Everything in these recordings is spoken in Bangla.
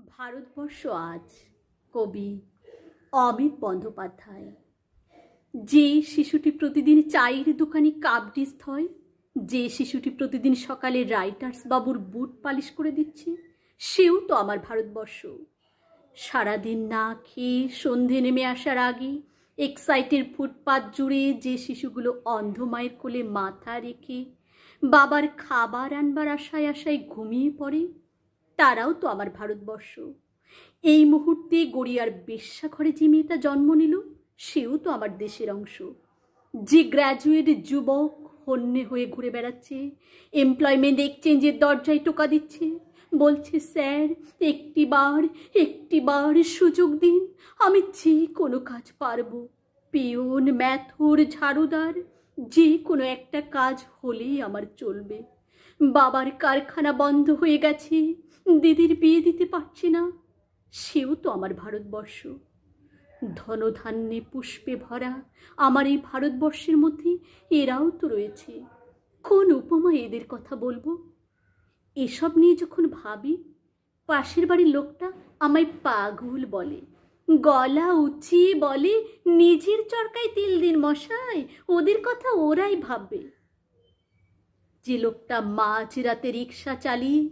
ভারতবর্ষ আজ। কবি অমিত বন্দ্যোপাধ্যায়। যে শিশুটি প্রতিদিন চায়ের দোকানে কাপডিস থয়, যে শিশুটি প্রতিদিন সকালে রাইটার্স বাবুর বুট পালিশ করে দিচ্ছে, সেও তো আমার ভারতবর্ষ। সারাদিন না খেয়ে সন্ধে নেমে আসার আগে এক্সাইটের ফুটপাত জুড়ে যে শিশুগুলো অন্ধ মায়ের কোলে মাথা রেখে বাবার খাবার আনবার আশায় আশায় ঘুমিয়ে পড়ে, তারাও তো আমার ভারতবর্ষ। এই মুহূর্তে গড়িয়ার বেশ্যা ঘরে যে মেয়েটা জন্ম নিল, সেও তো আমার দেশের অংশ। যে গ্র্যাজুয়েট যুবক হন্যে হয়ে ঘুরে বেড়াচ্ছে, এমপ্লয়মেন্ট এক্সচেঞ্জের দরজায় টোকা দিচ্ছে, বলছে স্যার একটিবার সুযোগ দিন, আমি যে কোনো কাজ পারবো। পিয়ন, ম্যাথর, ঝাড়ুদার, যে কোনো একটা কাজ হলেই আমার চলবে। বাবার কারখানা বন্ধ হয়ে গেছে, দিদির বিয়ে দিতে পারছি না, সেও তো আমার ভারতবর্ষ। ধনধান্যে পুষ্পে ভরা আমার এই ভারতবর্ষের মধ্যে এরাও তো রয়েছে। কোন উপমায় এদের কথা বলবো? এসব নিয়ে যখন ভাবি, পাশের বাড়ির লোকটা আমায় পাগল বলে, গলা উঁচিয়ে বলে, নিজের চরকায় তেল দিন মশাই, ওদের কথা ওরাই ভাববে। যে লোকটা মাঝ রাতে রিক্সা চালিয়ে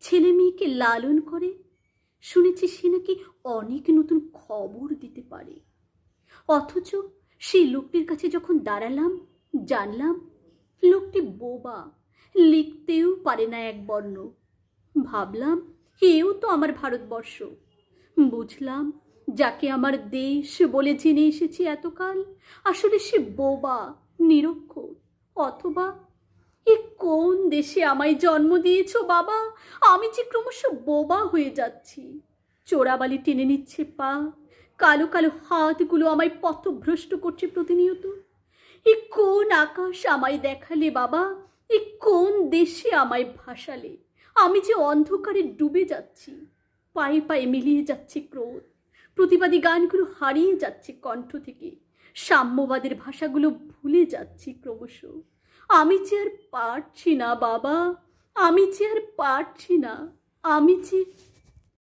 ছেলে মেয়েকে লালন করে, শুনেছি সে নাকি অনেক নতুন খবর দিতে পারে। অথচ সেই লোকটির কাছে যখন দাঁড়ালাম, জানলাম লোকটি বোবা, লিখতেও পারে না এক বর্ণ। ভাবলাম এও তো আমার ভারতবর্ষ। বুঝলাম যাকে আমার দেশ বলে জেনে এসেছি এতকাল, আসলে সে বোবা, নিরক্ষর। অথবা এ কোন দেশে আমায় জন্ম দিয়েছ বাবা? আমি যে ক্রমশ বোবা হয়ে যাচ্ছি। চোরাবালি টেনে নিচ্ছে পা, কালো কালো হাতগুলো আমায় পথভ্রষ্ট করছে প্রতিনিয়ত। এ কোন আকাশ আমায় দেখালে বাবা? এ কোন দেশে আমায় ভাসালে? আমি যে অন্ধকারে ডুবে যাচ্ছি। পায়ে পায়ে মিলিয়ে যাচ্ছে ক্রোধ, প্রতিবাদী গানগুলো হারিয়ে যাচ্ছে কণ্ঠ থেকে, সাম্যবাদের ভাষাগুলো ভুলে যাচ্ছি ক্রমশ। আমি যে আর পারছি না বাবা, আমি যে আর পারছি না, আমি যে